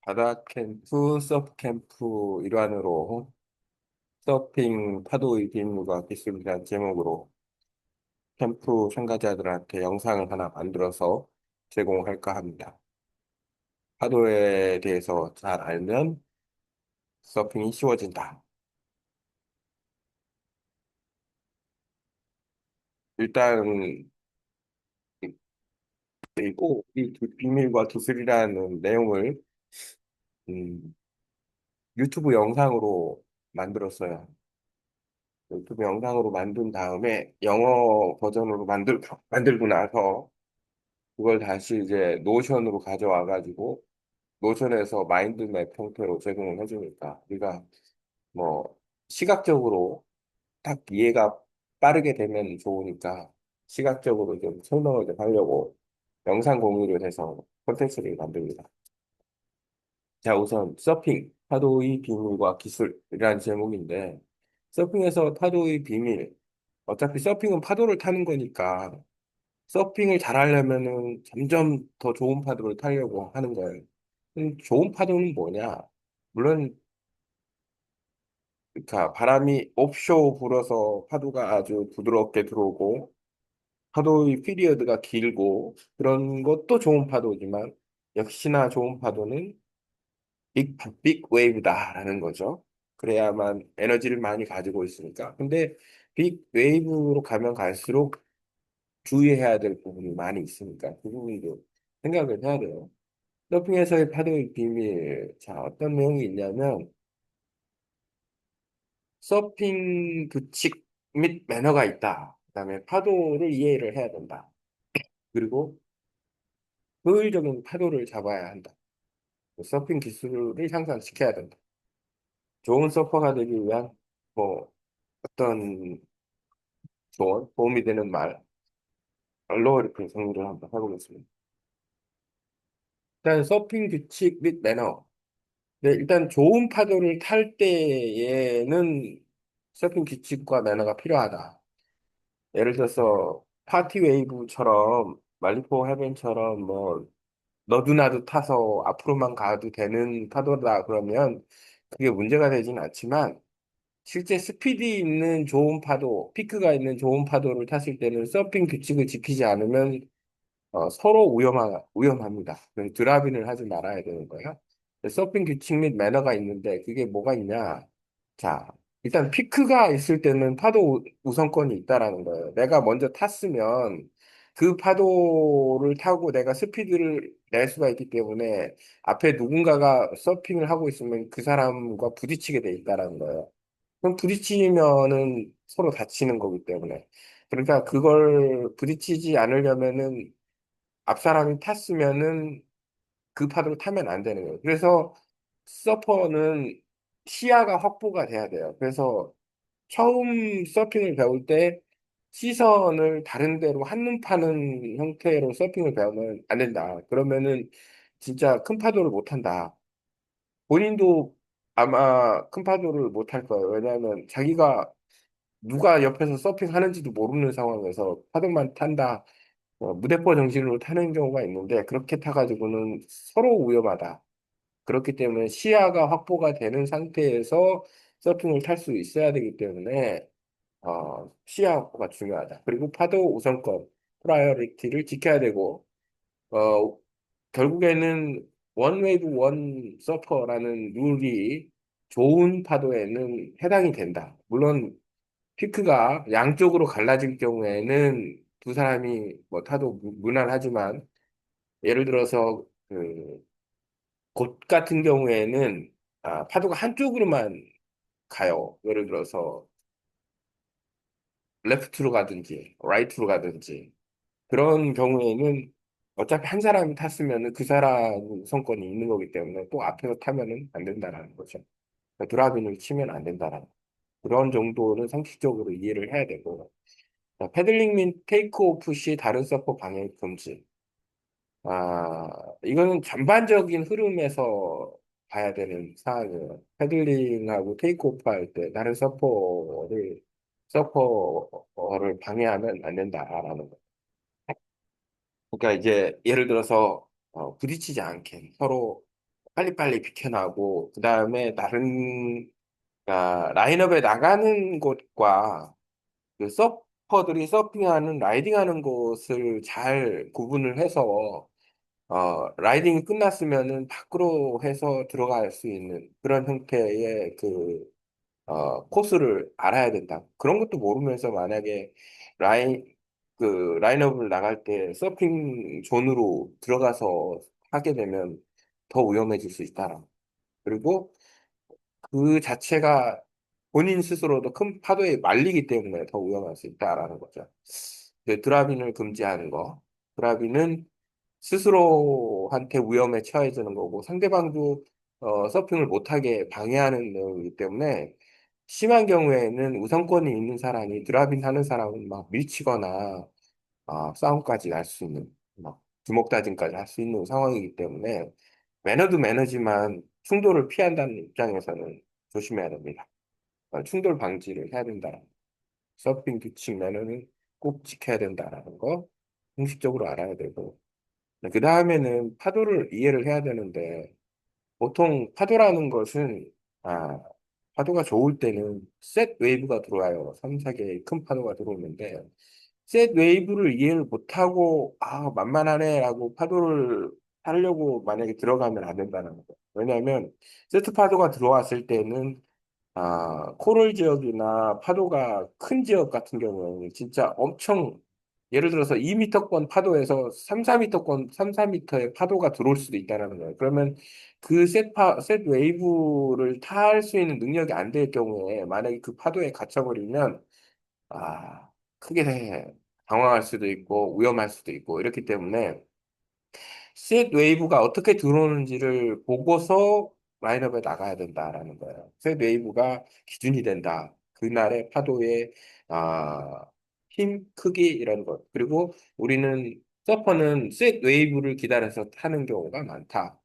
바다 캠프, 서프 캠프 일환으로 서핑 파도의 비밀과 기술이라는 제목으로 캠프 참가자들한테 영상을 하나 만들어서 제공할까 합니다. 파도에 대해서 잘 알면 서핑이 쉬워진다. 일단 그리고 이 비밀과 기술이라는 내용을 음, 유튜브 영상으로 만들었어요. 유튜브 영상으로 만든 다음에 영어 버전으로 만들고 나서 그걸 다시 이제 노션으로 가져와 가지고 노션에서 마인드맵 형태로 제공을 해주니까 우리가 뭐 시각적으로 딱 이해가 빠르게 되면 좋으니까 시각적으로 좀 설명을 좀 하려고 영상 공유를 해서 콘텐츠를 만듭니다. 자, 우선 서핑, 파도의 비밀과 기술이라는 제목인데 서핑에서 파도의 비밀, 어차피 서핑은 파도를 타는 거니까 서핑을 잘하려면은 점점 더 좋은 파도를 타려고 하는 거예요. 좋은 파도는 뭐냐? 물론, 그러니까 바람이 옵쇼 불어서 파도가 아주 부드럽게 들어오고, 파도의 피리어드가 길고, 그런 것도 좋은 파도지만, 역시나 좋은 파도는 빅 웨이브다라는 거죠. 그래야만 에너지를 많이 가지고 있으니까. 근데 빅 웨이브로 가면 갈수록 주의해야 될 부분이 많이 있으니까, 그 부분도 생각을 해야 돼요. 서핑에서의 파도의 비밀. 자, 어떤 내용이 있냐면, 서핑 규칙 및 매너가 있다. 그다음에 파도를 이해를 해야 된다. 그리고 효율적인 파도를 잡아야 한다. 서핑 기술을 향상시켜야 된다. 좋은 서퍼가 되기 위한 뭐 어떤 조언, 도움이 되는 말로 이렇게 정리를 한번 해보겠습니다. 일단 서핑 규칙 및 매너. 네, 일단 좋은 파도를 탈 때에는 서핑 규칙과 매너가 필요하다. 예를 들어서 파티 웨이브처럼 말리포 해변처럼 뭐 너도나도 타서 앞으로만 가도 되는 파도다 그러면 그게 문제가 되진 않지만 실제 스피드 있는 좋은 파도, 피크가 있는 좋은 파도를 탔을 때는 서핑 규칙을 지키지 않으면 서로 위험합니다. 그래서 드라빈을 하지 말아야 되는 거예요. 서핑 규칙 및 매너가 있는데 그게 뭐가 있냐? 자, 일단 피크가 있을 때는 파도 우선권이 있다라는 거예요. 내가 먼저 탔으면 그 파도를 타고 내가 스피드를 낼 수가 있기 때문에 앞에 누군가가 서핑을 하고 있으면 그 사람과 부딪히게 돼 있다라는 거예요. 그럼 부딪히면은 서로 다치는 거기 때문에. 그러니까 그걸 부딪히지 않으려면은 앞 사람이 탔으면은 그 파도를 타면 안 되는 거예요. 그래서 서퍼는 시야가 확보가 돼야 돼요. 그래서 처음 서핑을 배울 때 시선을 다른 데로 한눈 파는 형태로 서핑을 배우면 안 된다. 그러면은 진짜 큰 파도를 못 탄다. 본인도 아마 큰 파도를 못 할 거예요. 왜냐하면 자기가 누가 옆에서 서핑하는지도 모르는 상황에서 파도만 탄다. 무대포 정신으로 타는 경우가 있는데 그렇게 타가지고는 서로 위험하다. 그렇기 때문에 시야가 확보가 되는 상태에서 서핑을 탈 수 있어야 되기 때문에 시야 확보가 중요하다. 그리고 파도 우선권, 프라이어리티를 지켜야 되고 어, 결국에는 원 웨이브 원 서퍼라는 룰이 좋은 파도에는 해당이 된다. 물론 피크가 양쪽으로 갈라질 경우에는 두 사람이 뭐 타도 무난하지만 예를 들어서 그 곳 같은 경우에는 파도가 한쪽으로만 가요. 예를 들어서 레프트로 가든지 라이트로 가든지 그런 경우에는 어차피 한 사람이 탔으면 그 사람 우선권이 있는 거기 때문에 또 앞에서 타면은 안 된다라는 거죠. 그러니까 드라빈을 치면 안 된다라는 그런 정도는 상식적으로 이해를 해야 되고 자, 패들링 및 테이크오프 시 다른 서퍼 방해 금지. 이거는 전반적인 흐름에서 봐야 되는 사안이에요. 패들링하고 테이크오프 할 때 다른 서퍼를 방해하면 안 된다라는 거. 그러니까 이제 예를 들어서 부딪히지 않게 서로 빨리빨리 비켜나고, 그 다음에 다른, 라인업에 나가는 곳과 그 서퍼들이 서핑하는, 라이딩하는 곳을 잘 구분을 해서, 라이딩이 끝났으면은 밖으로 해서 들어갈 수 있는 그런 형태의 코스를 알아야 된다. 그런 것도 모르면서 만약에 라인, 라인업을 나갈 때 서핑 존으로 들어가서 하게 되면 더 위험해질 수 있다. 그리고 그 자체가 본인 스스로도 큰 파도에 말리기 때문에 더 위험할 수 있다라는 거죠. 드라빈을 금지하는 거. 드라빈은 스스로한테 위험에 처해지는 거고 상대방도 서핑을 못하게 방해하는 내용이기 때문에 심한 경우에는 우선권이 있는 사람이 드라빈 하는 사람은 막 밀치거나 싸움까지 날 수 있는 막 주먹 다짐까지 할 수 있는 상황이기 때문에 매너도 매너지만 충돌을 피한다는 입장에서는 조심해야 됩니다. 충돌 방지를 해야 된다. 서핑 규칙 매너는 꼭 지켜야 된다라는 거 공식적으로 알아야 되고 그 다음에는 파도를 이해를 해야 되는데 보통 파도라는 것은 아 파도가 좋을 때는 셋 웨이브가 들어와요. 3, 4개의 큰 파도가 들어오는데 셋 웨이브를 이해를 못하고 만만하네라고 파도를 하려고 만약에 들어가면 안 된다는 거예요. 왜냐하면 세트 파도가 들어왔을 때는 코럴 지역이나 파도가 큰 지역 같은 경우에는 진짜 엄청 예를 들어서 2m권 파도에서 3, 4m권, 3, 4m의 파도가 들어올 수도 있다는 거예요. 그러면 셋 웨이브를 탈 수 있는 능력이 안 될 경우에 만약에 그 파도에 갇혀버리면 아, 크게 당황할 수도 있고 위험할 수도 있고 이렇기 때문에 셋 웨이브가 어떻게 들어오는지를 보고서 라인업에 나가야 된다라는 거예요. 셋 웨이브가 기준이 된다. 그날의 파도의 아, 힘, 크기 이런 것. 그리고 우리는 서퍼는 셋 웨이브를 기다려서 타는 경우가 많다.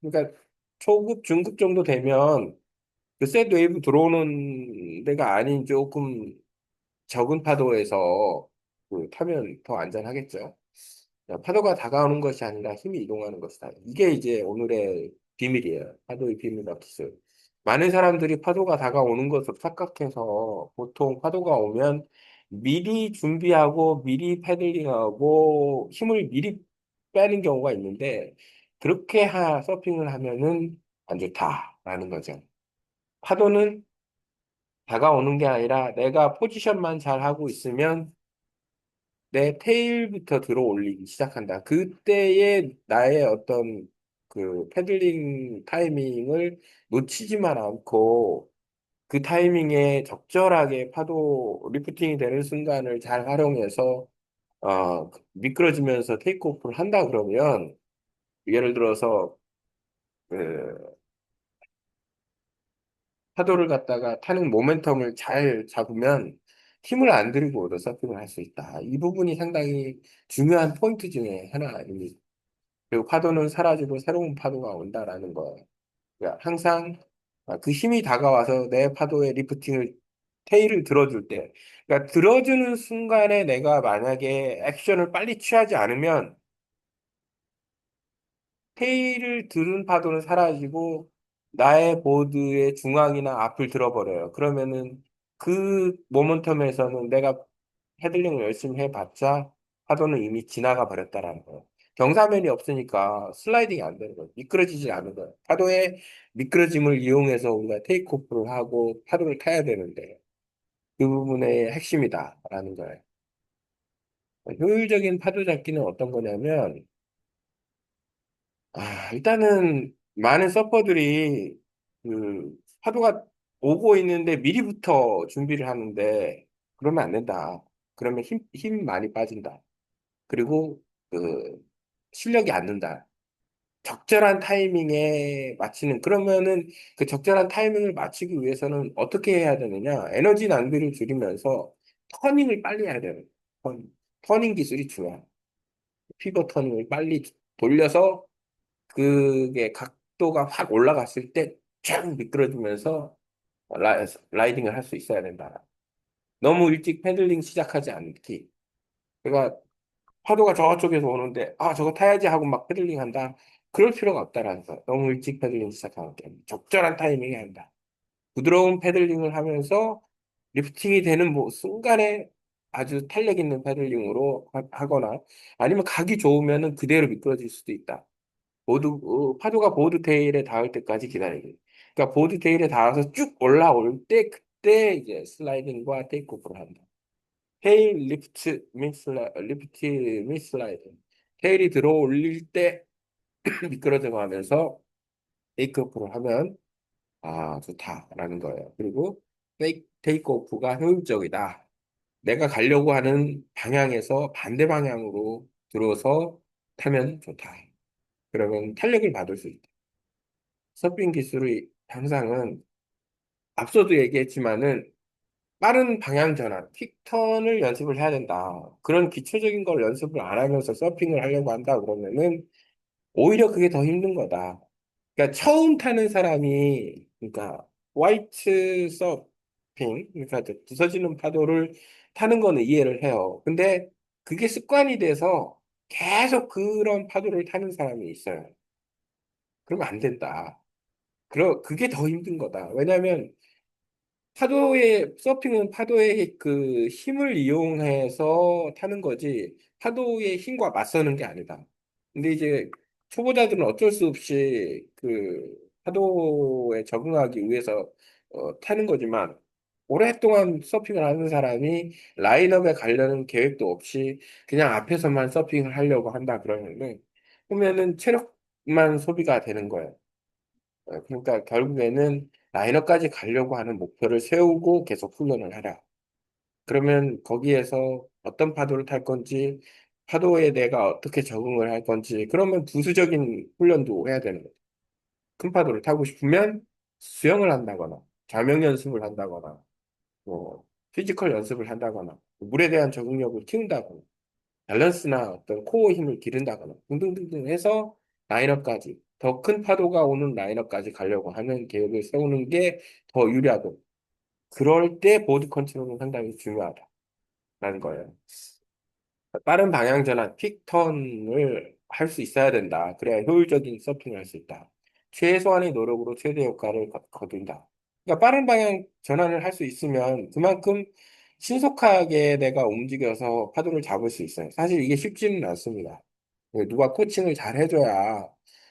그러니까 초급, 중급 정도 되면 그 셋 웨이브 들어오는 데가 아닌 조금 적은 파도에서 타면 더 안전하겠죠. 파도가 다가오는 것이 아니라 힘이 이동하는 것이다. 이게 이제 오늘의 비밀이에요. 파도의 비밀과 기술. 많은 사람들이 파도가 다가오는 것을 착각해서 보통 파도가 오면 미리 준비하고 미리 패들링하고 힘을 미리 빼는 경우가 있는데 그렇게 서핑을 하면은 안 좋다라는 거죠. 파도는 다가오는 게 아니라 내가 포지션만 잘 하고 있으면 내 테일부터 들어 올리기 시작한다. 그때의 나의 어떤 패들링 타이밍을 놓치지만 않고 그 타이밍에 적절하게 파도 리프팅이 되는 순간을 잘 활용해서 미끄러지면서 테이크오프를 한다 그러면 예를 들어서 그 파도를 갖다가 타는 모멘텀을 잘 잡으면 힘을 안 들이고도 서핑을 할 수 있다. 이 부분이 상당히 중요한 포인트 중에 하나입니다. 그리고 파도는 사라지고 새로운 파도가 온다라는 거. 그러니까 항상 그 힘이 다가와서 내 파도의 리프팅을 테일을 들어줄 때, 그러니까 들어주는 순간에 내가 만약에 액션을 빨리 취하지 않으면 테일을 들은 파도는 사라지고 나의 보드의 중앙이나 앞을 들어버려요. 그러면은 그 모멘텀에서는 내가 헤들링을 열심히 해봤자 파도는 이미 지나가 버렸다라는 거예요. 경사면이 없으니까 슬라이딩이 안 되는 거예요. 미끄러지지 않는 거예요. 파도의 미끄러짐을 이용해서 우리가 테이크오프를 하고 파도를 타야 되는데 그 부분의 핵심이다라는 거예요. 효율적인 파도 잡기는 어떤 거냐면 일단은 많은 서퍼들이 파도가 오고 있는데 미리부터 준비를 하는데 그러면 안 된다. 그러면 힘 많이 빠진다. 그리고 그 실력이 안 는다. 적절한 타이밍에 맞추는 그러면은 그 적절한 타이밍을 맞추기 위해서는 어떻게 해야 되느냐? 에너지 낭비를 줄이면서 터닝을 빨리 해야 돼요. 터닝 기술이 중요해요. 피벗 터닝을 빨리 돌려서 그게 각도가 확 올라갔을 때 쫙 미끄러지면서 라이딩을 할 수 있어야 된다. 너무 일찍 패들링 시작하지 않기. 그러니까 파도가 저쪽에서 오는데 저거 타야지 하고 막 패들링 한다. 그럴 필요가 없다라는 거. 너무 일찍 패들링 시작하면 돼. 적절한 타이밍에 한다. 부드러운 패들링을 하면서 리프팅이 되는 뭐 순간에 아주 탄력 있는 패들링으로 하거나 아니면 각이 좋으면은 그대로 미끄러질 수도 있다. 파도가 보드 테일에 닿을 때까지 기다리기. 그러니까 보드 테일에 닿아서 쭉 올라올 때 그때 이제 슬라이딩과 테이크오프를 한다. 테일 리프트 및 슬라이드. 테일이 들어 올릴 때 미끄러져 가면서 테이크오프를 하면 좋다라는 거예요. 그리고 테이크오프가 효율적이다. 내가 가려고 하는 방향에서 반대 방향으로 들어서 타면 좋다. 그러면 탄력을 받을 수 있다. 서핑 기술의 향상은 앞서도 얘기했지만은 빠른 방향 전환, 퀵턴을 연습을 해야 된다. 그런 기초적인 걸 연습을 안 하면서 서핑을 하려고 한다 그러면은 오히려 그게 더 힘든 거다. 그러니까 처음 타는 사람이 그러니까 화이트 서핑, 그러니까 이제 부서지는 파도를 타는 거는 이해를 해요. 근데 그게 습관이 돼서 계속 그런 파도를 타는 사람이 있어요. 그러면 안 된다. 그게 더 힘든 거다. 왜냐하면 서핑은 파도의 그 힘을 이용해서 타는 거지, 파도의 힘과 맞서는 게 아니다. 근데 이제 초보자들은 어쩔 수 없이 그 파도에 적응하기 위해서 타는 거지만, 오랫동안 서핑을 하는 사람이 라인업에 가려는 계획도 없이 그냥 앞에서만 서핑을 하려고 한다 그러면은 체력만 소비가 되는 거예요. 그러니까 결국에는 라이너까지 가려고 하는 목표를 세우고 계속 훈련을 해라. 그러면 거기에서 어떤 파도를 탈 건지, 파도에 내가 어떻게 적응을 할 건지, 그러면 부수적인 훈련도 해야 되는 거죠. 큰 파도를 타고 싶으면 수영을 한다거나, 좌명 연습을 한다거나, 뭐, 피지컬 연습을 한다거나, 물에 대한 적응력을 키운다거나, 밸런스나 어떤 코어 힘을 기른다거나 등등등등 해서 라인업까지 더 큰 파도가 오는 라인업까지 가려고 하는 계획을 세우는 게 더 유리하고 그럴 때 보드 컨트롤은 상당히 중요하다라는 거예요. 빠른 방향 전환, 퀵턴을 할 수 있어야 된다. 그래야 효율적인 서핑을 할 수 있다. 최소한의 노력으로 최대 효과를 거둔다. 그러니까 빠른 방향 전환을 할 수 있으면 그만큼 신속하게 내가 움직여서 파도를 잡을 수 있어요. 사실 이게 쉽지는 않습니다. 누가 코칭을 잘 해줘야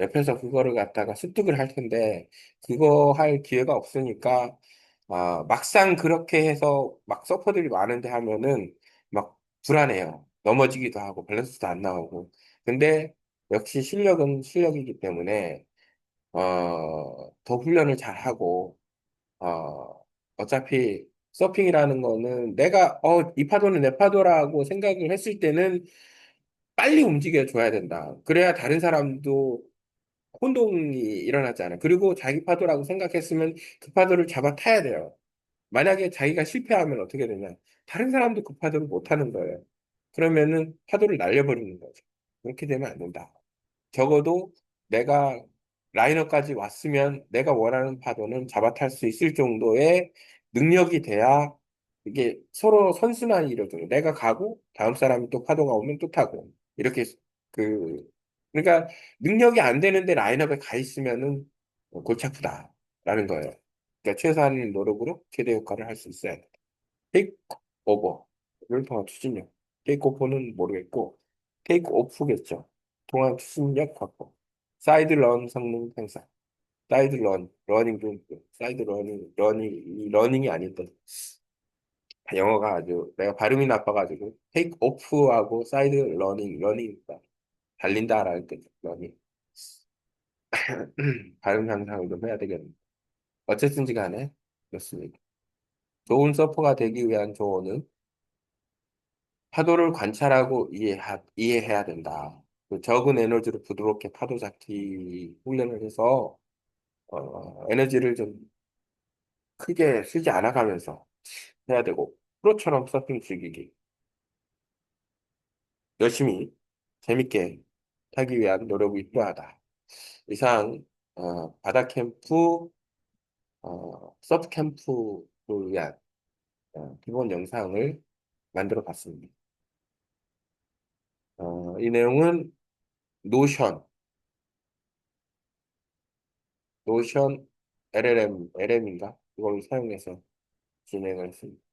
옆에서 그거를 갖다가 습득을 할 텐데 그거 할 기회가 없으니까 막상 그렇게 해서 막 서퍼들이 많은데 하면은 막 불안해요. 넘어지기도 하고 밸런스도 안 나오고. 근데 역시 실력은 실력이기 때문에 더 훈련을 잘 하고 어차피 서핑이라는 거는 내가 이 파도는 내 파도라고 생각을 했을 때는 빨리 움직여 줘야 된다. 그래야 다른 사람도 혼동이 일어나지 않아. 그리고 자기 파도라고 생각했으면 그 파도를 잡아 타야 돼요. 만약에 자기가 실패하면 어떻게 되냐? 다른 사람도 그 파도를 못 하는 거예요. 그러면은 파도를 날려버리는 거죠. 그렇게 되면 안 된다. 적어도 내가 라이너까지 왔으면 내가 원하는 파도는 잡아 탈 수 있을 정도의 능력이 돼야 이게 서로 선순환이 이루어져요. 내가 가고 다음 사람이 또 파도가 오면 또 타고 이렇게 그 그러니까 능력이 안 되는데 라인업에 가 있으면은 골치 아프다라는 거예요. 그러니까 최소한의 노력으로 최대 효과를 할 수 있어야 돼. 테이크 오버를 통한 추진력. 테이크 오버는 모르겠고 테이크 오프겠죠. 통한 추진력 확보. 사이드 런 성능 향상. 사이드 러닝 좀, 사이드 이 러닝이 아닌데. 영어가 아주, 내가 발음이 나빠가지고, 테이크 오프하고 사이드 러닝이니까. 달린다라는 뜻, 러닝. 발음 향상을 좀 해야 되겠네. 어쨌든지 간에, 그렇습니다. 좋은 서퍼가 되기 위한 조언은 파도를 관찰하고 이해해야 된다. 그 적은 에너지로 부드럽게 파도 잡기 훈련을 해서, 에너지를 좀 크게 쓰지 않아가면서 해야 되고, 프로처럼 서핑 즐기기. 열심히, 재밌게 하기 위한 노력이 필요하다. 이상, 바다 캠프, 서프 캠프를 위한 기본 영상을 만들어 봤습니다. 이 내용은 노션, 노션 LLM인가? 이걸 사용해서 진행을 했습니다.